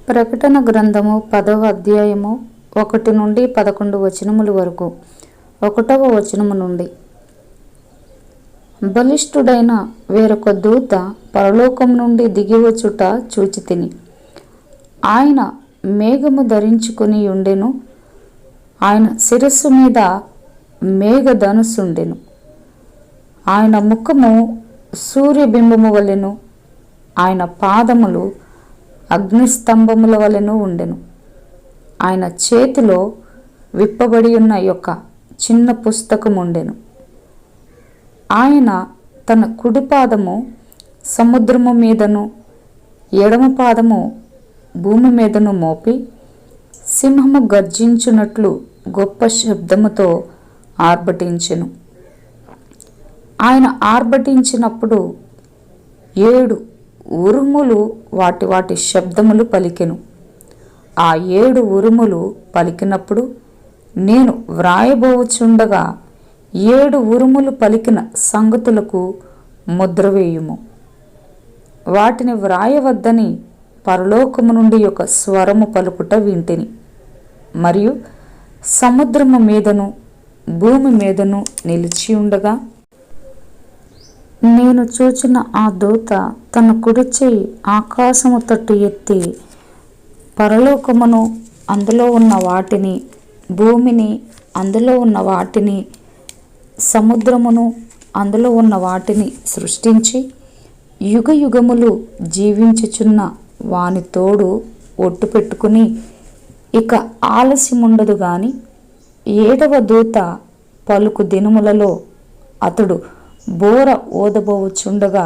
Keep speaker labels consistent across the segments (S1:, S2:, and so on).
S1: ప్రకటన గ్రంథము 10వ అధ్యాయము 1 నుండి 11 వచనముల వరకు. 1వ వచనము నుండి, బలిష్ఠుడైన వేరొక దూత పరలోకం నుండి దిగివచ్చుట చూచితిని. ఆయన మేఘము ధరించుకుని ఉండెను. ఆయన శిరస్సు మీద మేఘధనుస్సుండెను. ఆయన ముఖము సూర్యబింబము వలెను, ఆయన పాదములు అగ్నిస్తంభముల వలెను ఉండెను. ఆయన చేతిలో విప్పబడి ఉన్న యొక్క చిన్న పుస్తకం ఉండెను. ఆయన తన కుడి పాదము సముద్రము మీదను ఎడమ పాదము భూమి మీదను మోపి, సింహము గర్జించున్నట్లు గొప్ప శబ్దముతో ఆర్భటించెను. ఆయన ఆర్భటించినప్పుడు 7 ఉరుములు వాటి వాటి శబ్దములు పలికెను. ఆ 7 ఉరుములు పలికినప్పుడు నేను వ్రాయబోచుండగా 7 ఉరుములు పలికిన సంగతులకు ముద్ర వేయుము. వాటిని వ్రాయవద్దని పరలోకము నుండి ఒక స్వరము పలుకుట వింటిని. మరియు సముద్రము మీదను భూమి మీదను నిలిచి ఉండగా నేను చూచిన ఆ దూత తన కుడి చెయ్యి ఆకాశము తట్టు ఎత్తి పరలోకమును అందులో ఉన్న వాటిని, భూమిని అందులో ఉన్న వాటిని, సముద్రమును అందులో ఉన్న వాటిని సృష్టించి యుగ యుగములు జీవించుచున్న వాని తోడు ఒట్టు పెట్టుకుని, ఇక ఆలస్యముండదు గాని 7వ దూత పలుకు దినములలో అతడు బోర ఓదబోచుండగా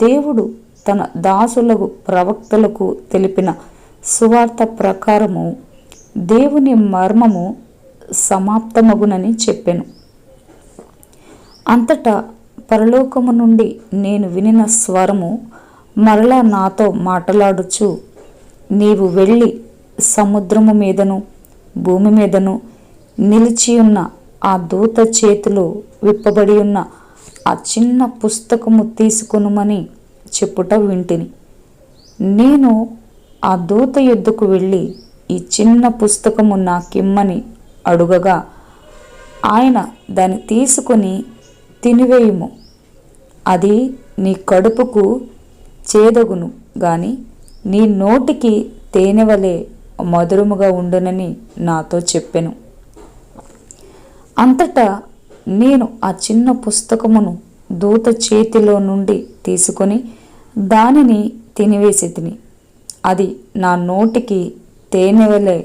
S1: దేవుడు తన దాసులకు ప్రవక్తలకు తెలిపిన సువార్త ప్రకారము దేవుని మర్మము సమాప్తమగునని చెప్పెను. అంతటా పరలోకము నుండి నేను వినిన స్వరము మరలా నాతో మాట్లాడుచు, నీవు వెళ్ళి సముద్రము మీదను భూమి మీదను నిలిచి ఉన్న ఆ దూత చేతిలో విప్పబడి ఉన్న ఆ చిన్న పుస్తకము తీసుకొనుమని చెప్పుట వింటిని. నేను ఆ దూత యొద్దకు వెళ్ళి ఈ చిన్న పుస్తకము నాకిమ్మని అడుగగా ఆయన దాన్ని తీసుకొని తినివేయుము, అది నీ కడుపుకు చేదగును గాని నీ నోటికి తేనెవలే మధురముగా ఉండునని నాతో చెప్పెను. అంతటా నేను ఆ చిన్న పుస్తకమును దూత చేతిలో నుండి తీసుకొని దానిని తినివేసితిని. అది నా నోటికి తేనెవలే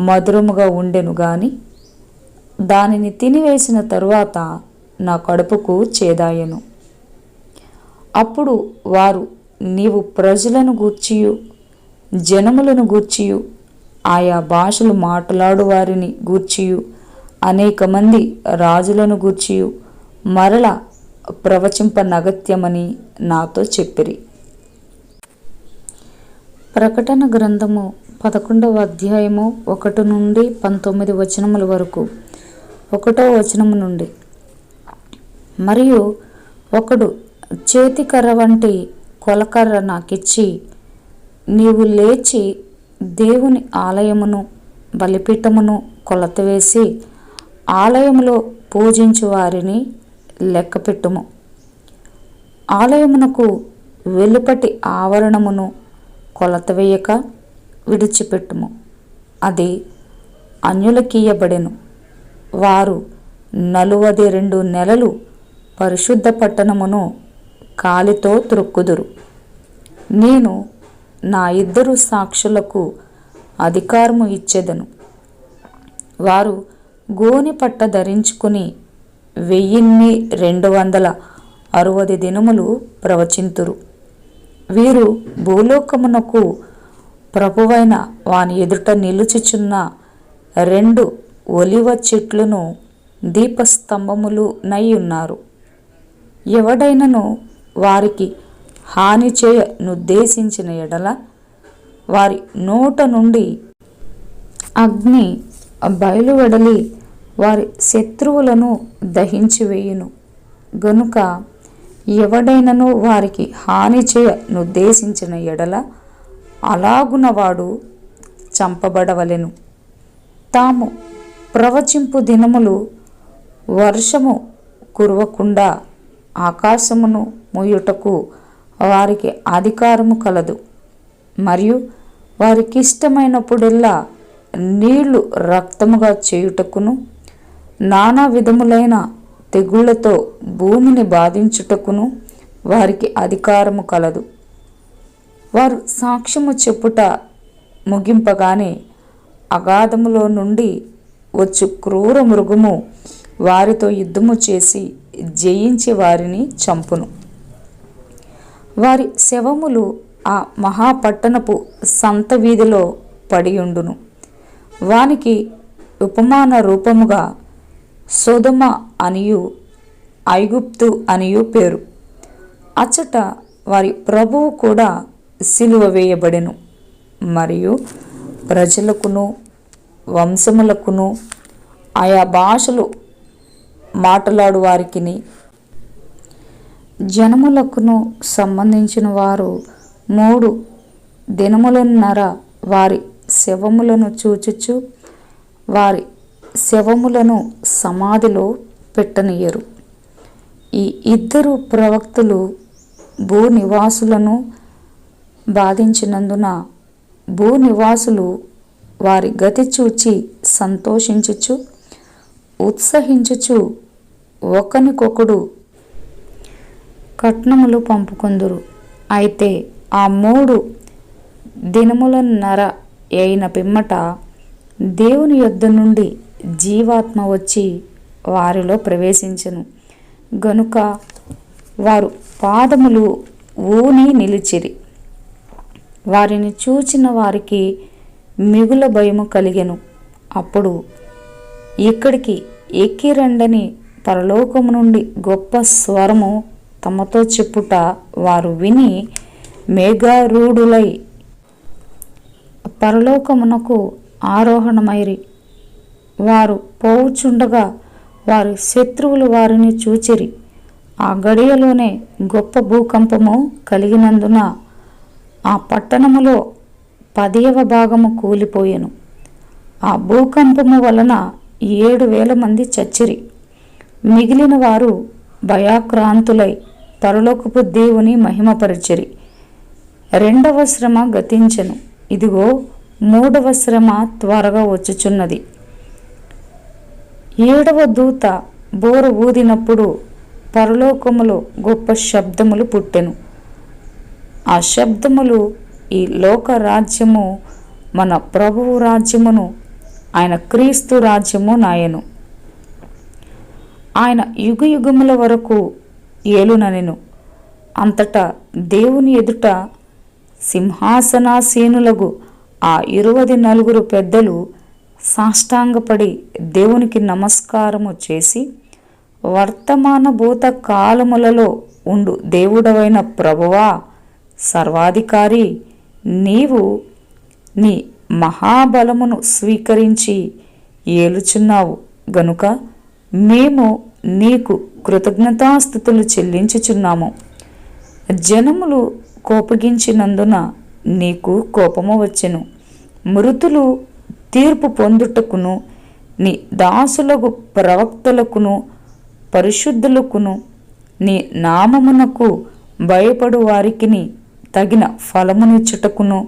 S1: మధురముగా ఉండెను గాని దానిని తినివేసిన తరువాత నా కడుపుకు చేదాయెను. అప్పుడు వారు, నీవు ప్రజలను గూర్చియు జనములను గూర్చియు ఆయా భాషలు మాట్లాడు వారిని గూర్చియు అనేక మంది రాజులను గూర్చియు మరల ప్రవచింపనగత్యమని నాతో చెప్పిరి. ప్రకటన గ్రంథము 11వ అధ్యాయము 1 నుండి 19 వచనముల వరకు. 1వ వచనము నుండి, మరియు ఒకడు చేతికర్ర వంటి కొలకర్ర నాకిచ్చి, నీవు లేచి దేవుని ఆలయమును బలిపీఠమును కొలత వేసి ఆలయములో పూజించు వారిని లెక్కపెట్టుము. ఆలయమునకు వెలుపటి ఆవరణమును కొలత వేయక విడిచిపెట్టుము. అది అన్యులకియ్యబడెను. వారు 42 నెలలు పరిశుద్ధ పట్టణమును కాలితో త్రొక్కుదురు. నేను నా 2 సాక్షులకు అధికారము ఇచ్చెదను. వారు గోనె పట్ట ధరించుకుని 1260 దినములు ప్రవచింతురు. వీరు భూలోకమునకు ప్రభువైన వాని ఎదుట నిలుచుచున్న 2 ఒలివ చెట్లును దీపస్తంభములు నై ఉన్నారు. ఎవడైనను వారికి హాని చేయ నుద్దేశించిన ఎడల వారి నోట నుండి అగ్ని బయలువెడలి వారి శత్రువులను దహించివేయును గనుక ఎవడైనను వారికి హాని చేయ నుద్దేశించిన ఎడల అలాగున వాడు చంపబడవలెను. తాము ప్రవచింపు దినములు వర్షము కురవకుండా ఆకాశమును మూయుటకు వారికి అధికారము కలదు. మరియు వారికిష్టమైనప్పుడెల్లా నీళ్లు రక్తముగా చేయుటకును నానా విధములైన తెగుళ్లతో భూమిని బాధించుటకును వారికి అధికారము కలదు. వారు సాక్ష్యము చెప్పుట ముగింపగానే అగాధములో నుండి వచ్చు క్రూర మృగము వారితో యుద్ధము చేసి జయించి వారిని చంపును. వారి శవములు ఆ మహాపట్టణపు సంత వీధిలో పడియుండును. వానికి ఉపమాన రూపముగా సొదొమ అనియు ఐగుప్తు అనియు పేరు. అచ్చట వారి ప్రభువు కూడా సిలువ వేయబడెను. మరియు ప్రజలకును వంశములకును ఆయా భాషలు మాట్లాడు వారికిని జనములకును సంబంధించిన వారు 3 దినములన్నర వారి శవములను చూచుచు వారి శవములను సమాధిలో పెట్టనీయరు. ఈ 2 ప్రవక్తలు భూనివాసులను బాధించినందున భూనివాసులు వారి గతి చూచి సంతోషించుచు ఉత్సహించుచు ఒకనికొకడు కట్నములు పంపుకొందురు. అయితే ఆ 3 దినములన్నర అయిన పిమ్మట దేవుని యొద్ద నుండి జీవాత్మ వచ్చి వారిలో ప్రవేశించెను. గనుక వారు పాదములు ఊని నిలిచిరి. వారిని చూచిన వారికి మిగుల భయము కలిగెను. అప్పుడు ఇక్కడికి ఎక్కి రండని పరలోకము నుండి గొప్ప స్వరము తమతో చెప్పుట వారు విని మేఘారూఢులై పరలోకమునకు ఆరోహణమైరి. వారు పోవుచుండగా వారి శత్రువులు వారిని చూచిరి. ఆ గడియలోనే గొప్ప భూకంపము కలిగినందున ఆ పట్టణములో 10వ భాగము కూలిపోయెను. ఆ భూకంపము వలన 7,000 మంది చచ్చిరి. మిగిలిన వారు భయాక్రాంతులై పరలోకపు దేవుని మహిమపరచిరి. 2వ శ్రమ గతించెను. ఇదిగో 3వ శ్రమ త్వరగా వచ్చుచున్నది. 7వ దూత బోర ఊదినప్పుడు పరలోకములో గొప్ప శబ్దములు పుట్టెను. ఆ శబ్దములు ఈ లోక రాజ్యము మన ప్రభువు రాజ్యమును ఆయన క్రీస్తు రాజ్యము నాయను. ఆయన యుగయుగముల వరకు ఏలుననెను. అంతటా దేవుని ఎదుట సింహాసనాసీనులగు ఆ 24 పెద్దలు సాష్టాంగపడి దేవునికి నమస్కారము చేసి, వర్తమాన భూత కాలములలో ఉండు దేవుడవైన ప్రభువా, సర్వాధికారి, నీవు నీ మహాబలమును స్వీకరించి ఏలుచున్నావు గనుక మేము నీకు కృతజ్ఞతాస్తుతులు చెల్లించుచున్నాము. జనములు కోపగించినందున నీకు కోపము వచ్చెను. మృతులు తీర్పు పొందుటకును నీ దాసులకు ప్రవక్తలకును పరిశుద్ధులకును నీ నామమునకు భయపడు వారికిని తగిన ఫలమునిచ్చుటకును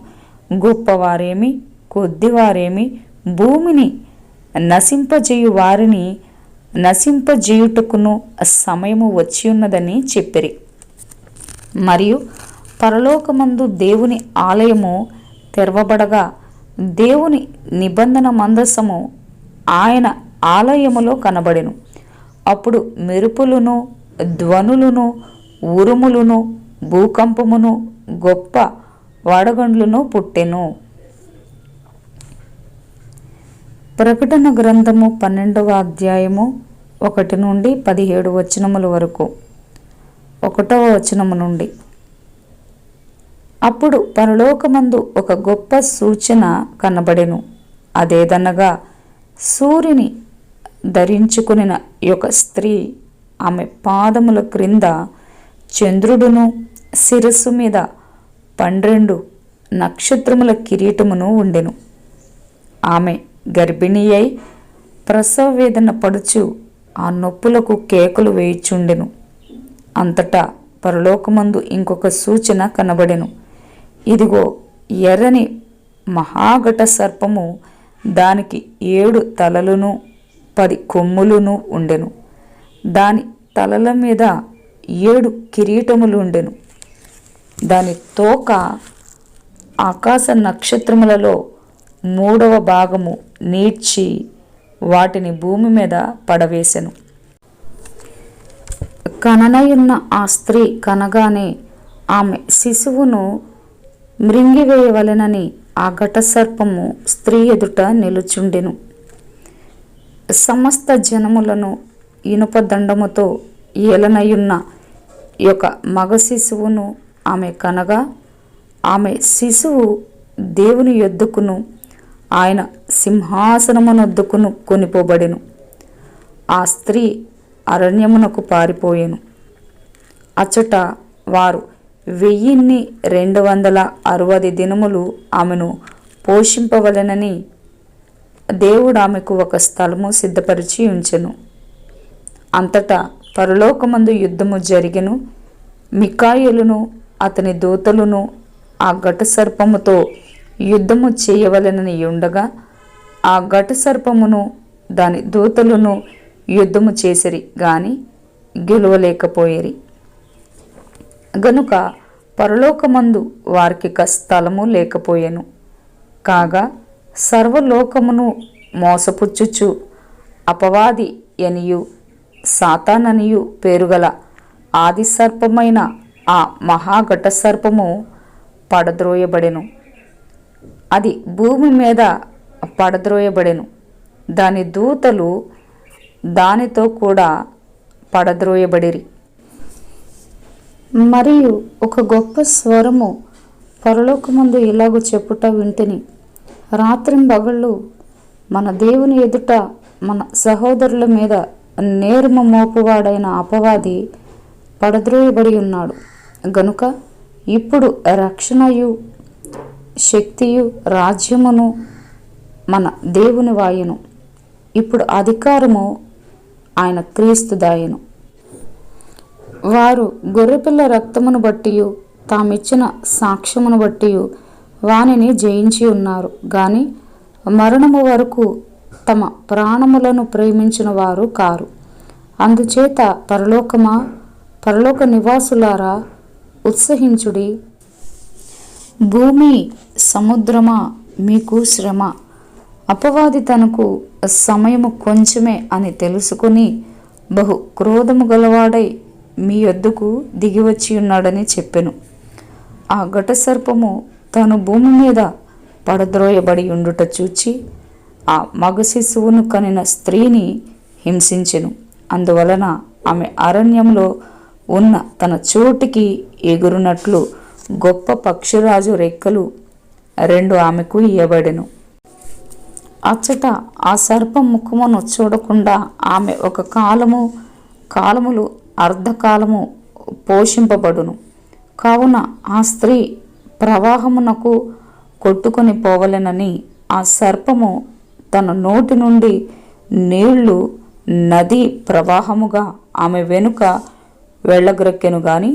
S1: గొప్పవారేమి కొద్దివారేమి భూమిని నశింపజేయు వారిని నశింపజేయుటకును సమయము వచ్చి ఉన్నదని చెప్పిరి. మరియు పరలోకమందు దేవుని ఆలయము తెరవబడగా దేవుని నిబంధన మందసము ఆయన ఆలయములో కనబడెను. అప్పుడు మెరుపులును ధ్వనులును ఉరుములును భూకంపమును గొప్ప వడగండ్లును పుట్టెను. ప్రకటన గ్రంథము 12వ అధ్యాయము 1 నుండి 17 వచనముల వరకు. 1వ వచనము నుండి, అప్పుడు పరలోకమందు ఒక గొప్ప సూచన కనబడెను. అదేదనగా సూర్యుని ధరించుకునిన ఒక స్త్రీ, ఆమె పాదముల క్రింద చంద్రుడును శిరస్సు మీద 12 నక్షత్రముల కిరీటమును ఉండెను. ఆమె గర్భిణీ అయి ప్రసవ వేదన పడుచు ఆ నొప్పులకు కేకలు వేయుచుండెను. అంతటా పరలోకమందు ఇంకొక సూచన కనబడెను. ఇదిగో, ఎర్రని మహాఘట సర్పము, దానికి 7 తలలును 10 కొమ్ములును ఉండెను. దాని తలల మీద 7 కిరీటములు ఉండెను. దాని తోక ఆకాశ నక్షత్రములలో 3వ భాగము నీడ్చి వాటిని భూమి మీద పడవేశెను. కననయున్న ఆ స్త్రీ కనగానే ఆమె శిశువును మృంగివేయవలెనని ఆ ఘటసర్పము స్త్రీ ఎదుట నిలుచుండెను. సమస్త జనములను ఇనుప దండముతో ఏలనయున్న యొక్క మగ శిశువును ఆమె కనగా, ఆమె శిశువు దేవుని యొద్దకును ఆయన సింహాసనమునొద్దకును కొనిపోబడెను. ఆ స్త్రీ అరణ్యమునకు పారిపోయెను. అచ్చట వారు 1260 దినములు ఆమెను పోషింపవలెనని దేవుడు ఆమెకు ఒక స్థలము సిద్ధపరిచి ఉంచెను. అంతటా పరలోకమందు యుద్ధము జరిగెను. మికాయేలును అతని దూతలును ఆ ఘటసర్పముతో యుద్ధము చేయవలెనని ఉండగా, ఆ ఘటసర్పమును దాని దూతలును యుద్ధము చేసిరి గాని గెలువలేకపోయిరి. గనుక పరలోకమందు వారికిక స్థలము లేకపోయెను. కాగా సర్వలోకమును మోసపుచ్చుచు అపవాది అనియు సాతాననియు పేరుగల ఆది సర్పమైన ఆ మహాఘట సర్పము పడద్రోయబడెను. అది భూమి మీద పడద్రోయబడెను. దాని దూతలు దానితో కూడా పడద్రోయబడిరి. మరియు ఒక గొప్ప స్వరము పరలోకమందు ఇలాగు చెప్పుట వింటిని, రాత్రింబగళ్ళు మన దేవుని ఎదుట మన సహోదరుల మీద నేరము మోపువాడైన అపవాది పడద్రోయబడి ఉన్నాడు. గనుక ఇప్పుడు రక్షణయు శక్తియు రాజ్యమును మన దేవుని వాయును. ఇప్పుడు అధికారము ఆయన క్రీస్తుదాయను. వారు గొర్రెపిల్ల రక్తమును బట్టియు తామిచ్చిన సాక్ష్యమును బట్టియు వానిని జయించి ఉన్నారు గాని మరణము వరకు తమ ప్రాణములను ప్రేమించిన వారు కారు. అందుచేత పరలోక నివాసులారా ఉత్సహించుడి. భూమి సముద్రమా మీకు శ్రమ. అపవాది తనకు సమయము కొంచెమే అని తెలుసుకుని బహు క్రోధము గలవాడై మీ యొద్దకు దిగివచ్చి ఉన్నాడని చెప్పెను. ఆ ఘటసర్పము తాను భూమి మీద పడద్రోయబడి ఉండుట చూచి ఆ మగ శిశువును కనిన స్త్రీని హింసించెను. అందువలన ఆమె అరణ్యంలో ఉన్న తన చోటికి ఎగురునట్లు గొప్ప పక్షిరాజు రెక్కలు 2 ఆమెకు ఇయ్యబడెను. అచ్చట ఆ సర్పం ముఖమును చూడకుండా ఆమె ఒక కాలములు అర్ధకాలము పోషింపబడును. కావున ఆ స్త్రీ ప్రవాహమునకు కొట్టుకొని పోవలెనని ఆ సర్పము తన నోటి నుండి నీళ్లు నది ప్రవాహముగా ఆమె వెనుక వెళ్ళగ్రక్కెను గాని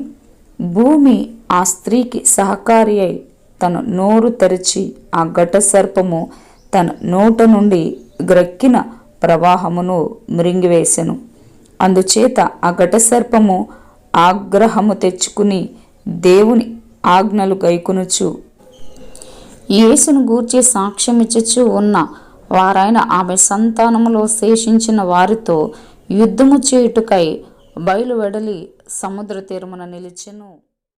S1: భూమి ఆ స్త్రీకి సహకారి అయి తన నోరు తెరిచి ఆ ఘట సర్పము తన నోట నుండి గ్రక్కిన ప్రవాహమును మృంగివేసెను. అందుచేత ఆ ఘట సర్పము ఆగ్రహము తెచ్చుకుని దేవుని ఆజ్ఞలు గైకొనుచు యేసును గూర్చి సాక్ష్యమిచ్చుచు ఉన్న వారైన ఆమె సంతానములో శేషించిన వారితో యుద్ధము చేయుటకై బయలువెడలి సముద్ర తీరమున నిలిచెను.